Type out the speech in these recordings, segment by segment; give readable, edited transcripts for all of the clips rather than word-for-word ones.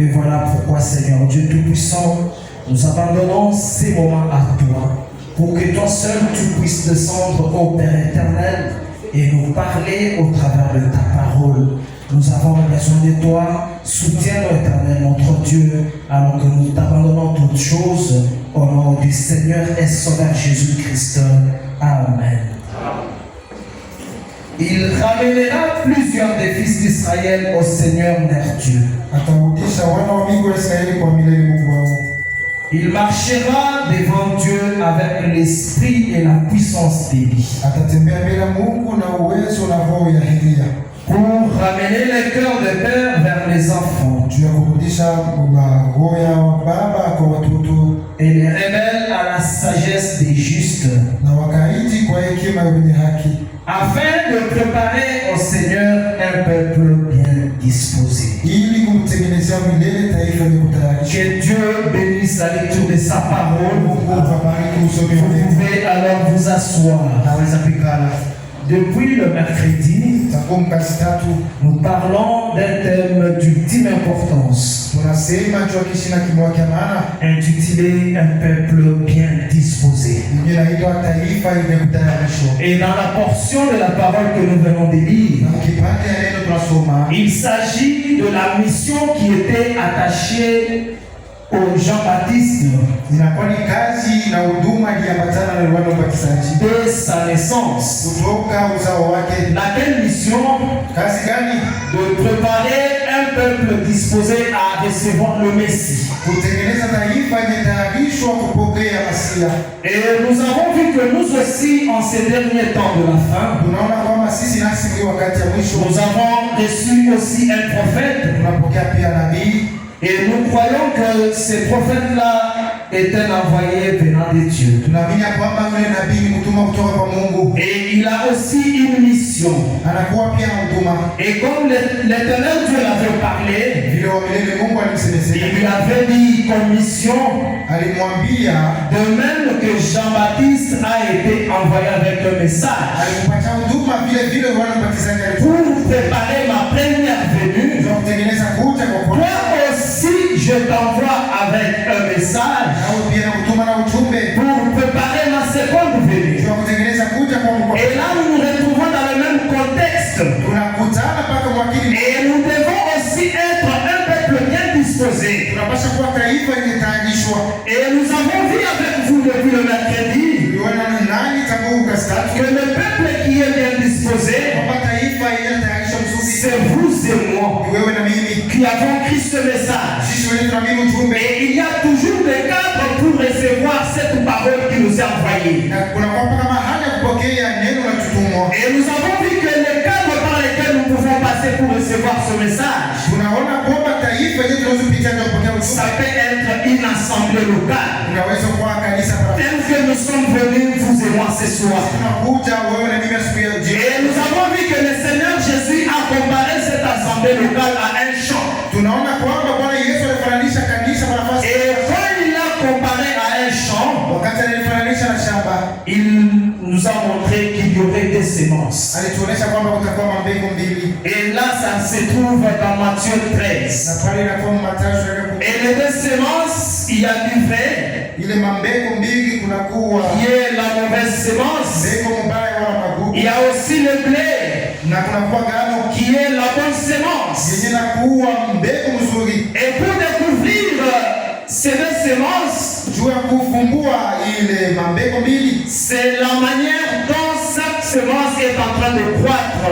Et voilà pourquoi, Seigneur Dieu Tout-Puissant, nous abandonnons ces moments à toi, pour que toi seul tu puisses descendre au Père éternel et nous parler au travers de ta parole. Nous avons besoin de toi. Soutiens-nous, éternel, notre Dieu, alors que nous t'abandonnons toutes choses au nom du Seigneur et Sauveur Jésus-Christ. Amen. Il ramènera plusieurs des fils d'Israël au Seigneur leur Dieu. Il marchera devant Dieu avec l'esprit et la puissance d'Élie. Pour ramener les cœurs des pères vers les enfants. Et les rebelles à la sagesse des justes. Afin de préparer au Seigneur un peuple bien disposé. Que Dieu bénisse la lecture de sa parole. Vous pouvez alors vous asseoir. Depuis le mercredi, nous parlons d'un thème d'ultime importance, intitulé Un peuple bien disposé. Et dans la portion de la parole que nous venons de lire, il s'agit de la mission qui était attachée au Jean-Baptiste de sa naissance. Laquelle mission? De préparer un peuple disposé à recevoir le Messie. Et nous avons vu que nous aussi, en ces derniers temps de la fin, nous avons reçu aussi un prophète. Et nous croyons que ces prophètes-là étaient envoyés venant de Dieu. Et il a aussi une mission. Et comme l'Éternel Dieu l'avait parlé, il lui avait dit comme mission, de même que Jean-Baptiste a été envoyé avec un message pour préparer ma première venue. Toi aussi, je t'envoie avec un message pour préparer ma seconde venue. Et là, nous nous retrouvons dans le même contexte. Et nous devons aussi être un peuple bien disposé. Et nous avons vu avec vous depuis le mercredi que le peuple qui est bien disposé, c'est vous et moi qui avons pris ce message. Et il y a toujours des cadres pour recevoir cette parole qui nous est envoyée. Et nous avons vu que les cadres par lesquels nous pouvons passer pour recevoir ce message, ça peut être une assemblée locale. Tel que nous sommes venus, vous et moi, ce soir. Et nous avons vu que le Seigneur Jésus a comparé cette assemblée locale à un champ. Et quand il l'a comparé à un champ, il nous a montré qu'il y aurait des semences. Et là, ça se trouve dans Matthieu 13. Et les deux semences, il y a du vrai, qui est la mauvaise semence. Il y a aussi le blé, qui est la bonne semence. Et pour découvrir ces deux semences, c'est la manière dont cette semence est en train de croître.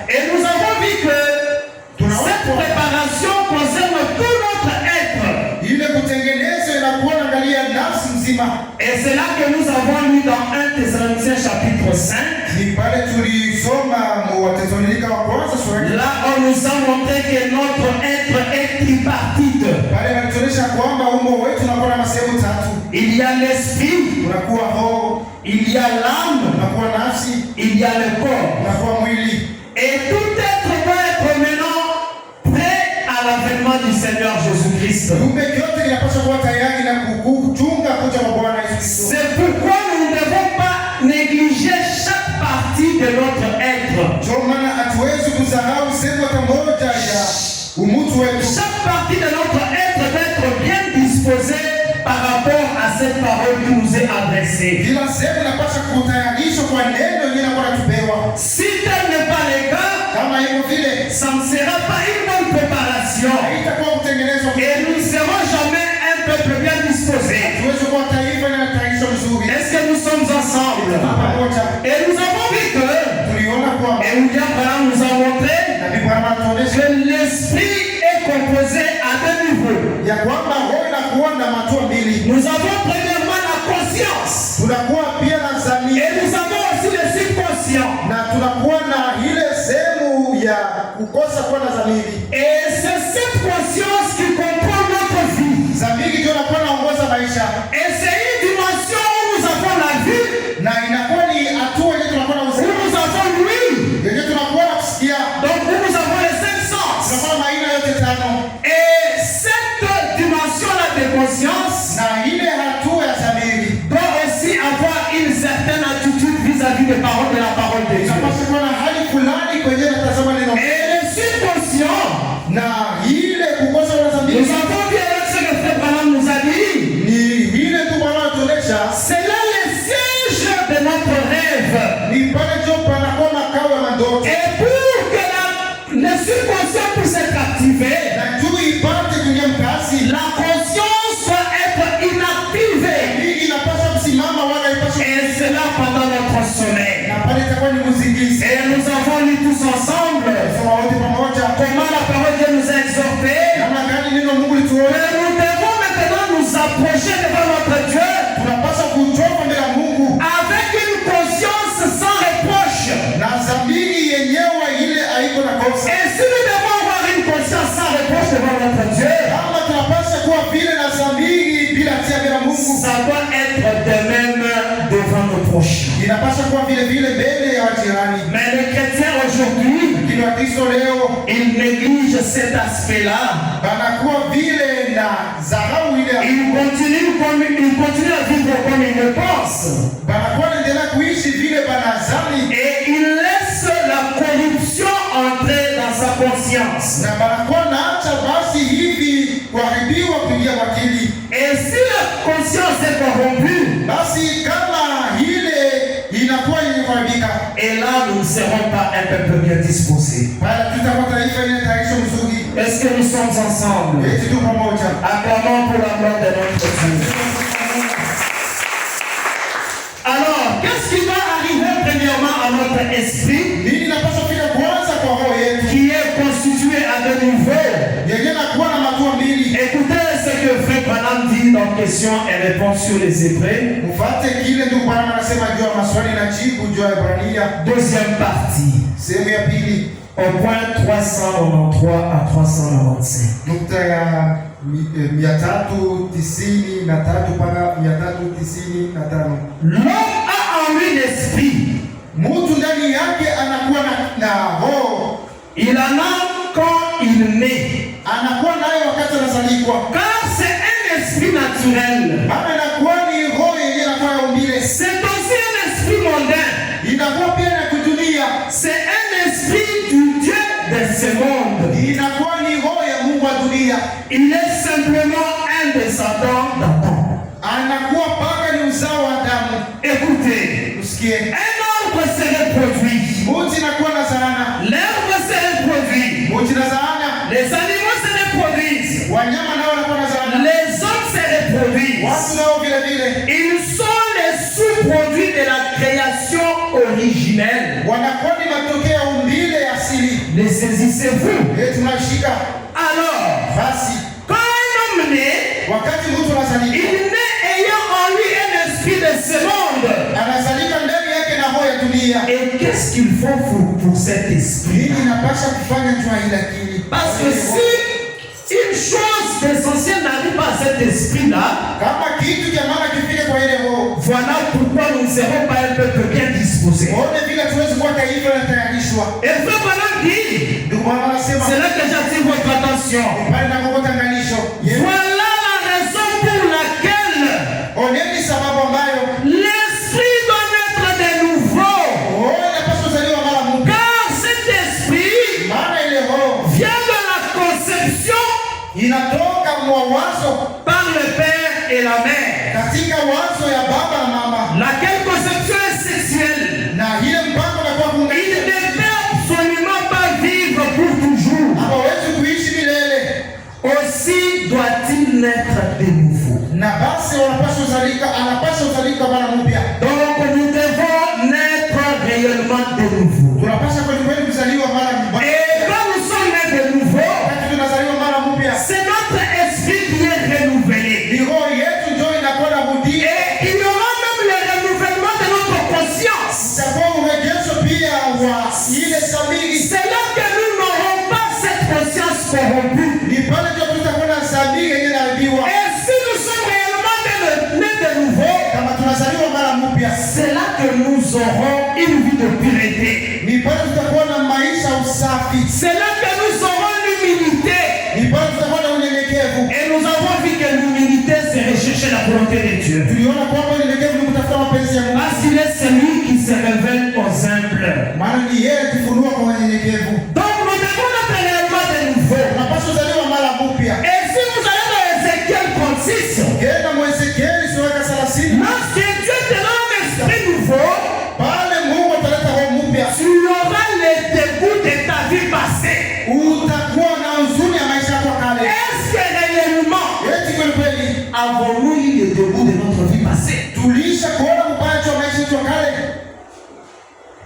Et nous avons vu que cette préparation concerne tout notre être. Et c'est là que nous avons lu dans 1 Thessaloniciens chapitre 5. Là, on nous a montré que notre être est tripartite. Il y a l'esprit, il y a l'âme, il y a le corps. Et tout être doit être maintenant prêt à l'avènement du Seigneur Jésus-Christ. C'est pourquoi nous ne devons pas négliger chaque partie de notre être. Chaque partie de notre être doit être bien disposée par rapport à cette parole qui nous est adressée. Si tel n'est pas le cas, ça ne sera pas une bonne préparation. Et nous ne serons jamais un peuple bien disposé. Est-ce que nous sommes ensemble? Et nous avons vu que, et William Branham nous a montré que l'esprit est composé à deux niveaux. Nous avons premièrement la conscience. Et nous avons aussi le subconscient. Et c'est cette conscience qui comprend notre vie. Et c'est une dimension où nous avons la vie, où nous avons l'ouïe, donc où nous avons les cinq sens. Et cette dimension-là de conscience doit aussi avoir une certaine attitude vis-à-vis des paroles de la parole de Dieu. Et le subconscient, nous avons vu avec ce que Frère Branham nous a dit, c'est là le siège de notre rêve. Et pour que le subconscient puisse être activé, la conscience doit être inactivée. Et c'est là pendant notre sommeil. Et nous avons lu tous ensemble comment la parole de Dieu nous a exhortés. Mais nous devons maintenant nous approcher devant notre Dieu avec une conscience sans reproche. Et si nous devons avoir une conscience sans reproche devant notre Dieu, ça doit être de même devant nos proches. Mais les chrétiens aujourd'hui, ils négligent cet aspect-là. Ils continuent à vivre comme ils le pensent. Et ils laissent la corruption entrer dans sa conscience. Et si la conscience est corrompue, et là nous ne serons pas un peuple bien disposé. Est-ce que nous sommes ensemble? Acclamons pour la gloire de notre Dieu. Alors, qu'est-ce qui va arriver premièrement à notre esprit qui est constitué à deux niveaux? Écoutez ce que Frère Branham dit dans Questions et Réponses sur les Hébreux. Deuxième partie. Au point 393 à 395. L'homme a en lui l'esprit. Il en a quand il naît. Car c'est un esprit naturel. C'est aussi un esprit mondain. C'est un esprit du Dieu de ce monde. Il est simplement un descendant d'Adam. Écoutez, un arbre se reproduit. L'herbe se reproduit. Les animaux se reproduisent. Les hommes se reproduisent. Ils sont les sous-produits de la création originelle. Les saisissez-vous? Alors, quand un homme naît, il naît ayant en lui un esprit de ce monde. Et qu'est-ce qu'il faut pour cet esprit? Parce que si une chose essentielle n'arrive pas à cet esprit-là, voilà pourquoi nous ne serons pas un peuple bien disposé. Et Frère Branham dit, c'est là que j'attire votre attention. Voilà la raison pour laquelle l'esprit doit naître de nouveau. Car cet esprit vient de la conception inatoka mawazo par le père et la mère. katika wazo ya baba na mama, Laquelle conception est sexuelle. na ile mpango na kwa Il kuunganisha ne peut absolument pas vivre pour toujours. hawezi kuishi milele, Aussi doit-il naître de nouveau. na basi anapaswa uzalika mara mpya. Donc nous devons naître réellement de nouveau. Tunapaswa kweli kweli kuzaliwa mara mpya. Et quand nous sommes nés de nouveau, Wakati tunazaliwa mara mpya, c'est notre esprit qui est renouvelé. ni roho yetu ndio inakuwa na budi. Et il y aura même le renouvellement de notre conscience. Itakuwa urejesho pia wa ile sabiri. C'est là que nous n'aurons pas cette conscience corrompue. Ni pale ndio tutakuwa na sabiri yenye inaharibiwa. Et si nous sommes réellement nés de nouveau, Kama tunazaliwa mara mpya, c'est là que nous aurons une vie de pureté. ni pale tutakuwa na maisha usafi. C'est là que nous aurons l'humilité. Ni pale tutakuwa na unyenyekevu. Et nous avons vu que l'humilité, c'est rechercher la volonté de Dieu. Tuliona kwamba unyenyekevu ni kutafuta mapenzi ya Mungu. Parce qu'il est celui qui se révèle aux humbles. Maana ni yeye kufunua kwa wanyenyekevu. Donc nous devons être réellement de nouveau. Tunapaswa kuzaliwa mara mpya. Et si vous allez dans Ézéchiel 36, Kenda Mwezekieli sura ya 30. lorsque Dieu te donne un esprit nouveau, Pale Mungu ataleta roho mpya. tu auras le dégoût de ta vie passée. Utakuwa na huzuni ya maisha yako kale. Est-ce que réellement Eti kweli kweli avons-nous eu le dégoût de notre vie passée? tulisha kuona mbaya wa maisha yetu ya kale?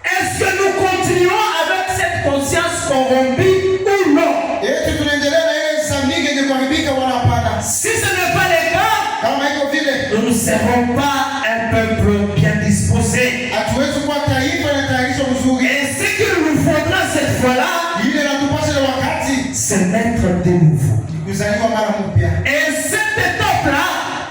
Est-ce que nous continuons avec cette conscience corrompue ou non? Eti tunaendelea na ile samiki yenye kuharibika wala hapana? Si ce n'est pas le cas, Kama iko vile, nous ne serons pas un peuple bien disposé. hatuwezi kuwa taifa na tayarisho mzuri. Et ce qu'il nous faudra cette fois-là, Ile inatupasa ile wakati c'est naître de nouveau. ni kuzaliwa mara mpya. Et cette étape-là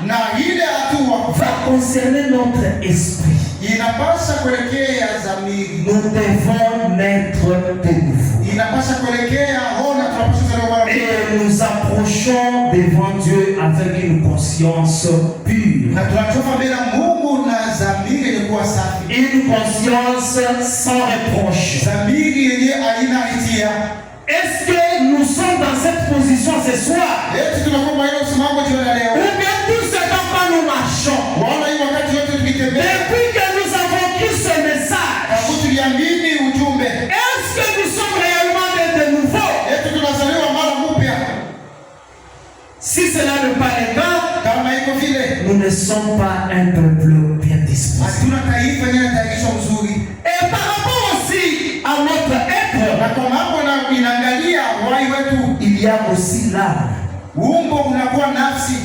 Na ile hatua va concerner notre esprit. inapasa kuelekea dhamiri. Nous devons naître de nouveau. Inapasa kuelekea ona tunapaswa kuzaliwa mara mpya. Et nous approchons devant Dieu avec une conscience pure. Na tunatoka mbele ya Mungu na dhamiri yenye kuwa safi. Une conscience sans reproche. Dhamiri yenye haina hatia. Est-ce que nous sommes dans cette position ce soir? Eti tunakuwa ile usimamo jioni ya Ou leo. bien tout ce temps quand nous marchons? Waona hii wakati yote tukitembea. Depuis que nous avons pris ce message, Hapo tuliamini ujumbe. est-ce que nous sommes réellement de nouveau? Eti tunazaliwa mara mpya. Si cela n'est pas le cas, Kama iko vile, nous ne sommes pas un peuple bien disposé. hatuna taifa yenye tayarisho mzuri. Et par rapport aussi à notre être, Na kwa mambo na inaangalia wai wetu, il y a aussi l'âme. umbo unakuwa nafsi.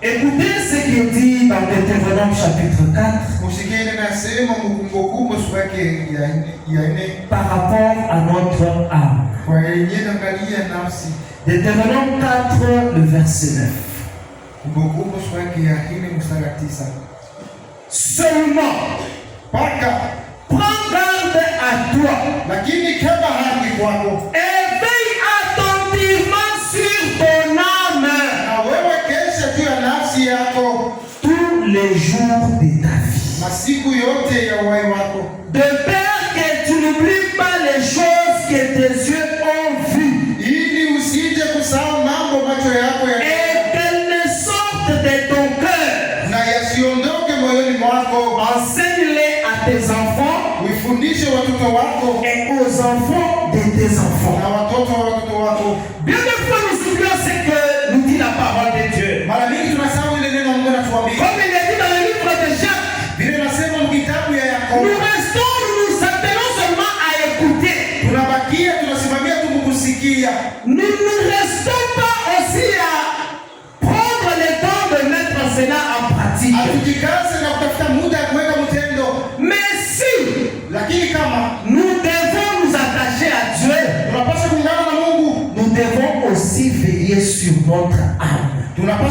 Écoutez ce qui est dit dans Deutéronome chapitre 4 Usikie ile nasema Kumbukumbu sura yake ya 4 par rapport à notre âme. kwa yenye inaangalia nafsi. Deutéronome 4, le verset 9. Kumbukumbu sura yake ya 4 mstari wa 9. Seulement, Paka prends garde à toi lakini kama haki kwako. et veille attentivement sur ton âme Na wewe kesha juu ya nafsi yako tous les jours de ta vie. masiku yote ya uhai wako. De peur que tu n'oublies pas les choses que tes yeux ont vues Ili usije kusahau mambo macho yako ya et qu'elles ne sortent de ton cœur. na yasiondoke moyoni mwako. Enseigne-les à tes enfants Uifundishe watoto wako et aux enfants de tes enfants. na watoto wa watoto wako. Bien des fois, nous oublions ce que nous dit la parole de Dieu. Mara mingi tunasahau ile neno Mungu anatuambia. Comme il est dit dans le livre de Jacques, Vile nasema kitabu ya Yakobo. nous restons, nous nous attelons seulement à écouter. Tunabakia tunasimamia tu kukusikia. Nous ne restons pas aussi à prendre le temps de mettre cela en pratique. Hatujikaze na kutafuta muda ya kuweka mtendo. Mais si Lakini kama nous devons nous attacher à Dieu, tunapaswa kuungana na Mungu, nous devons aussi veiller sur notre âme. tunapaswa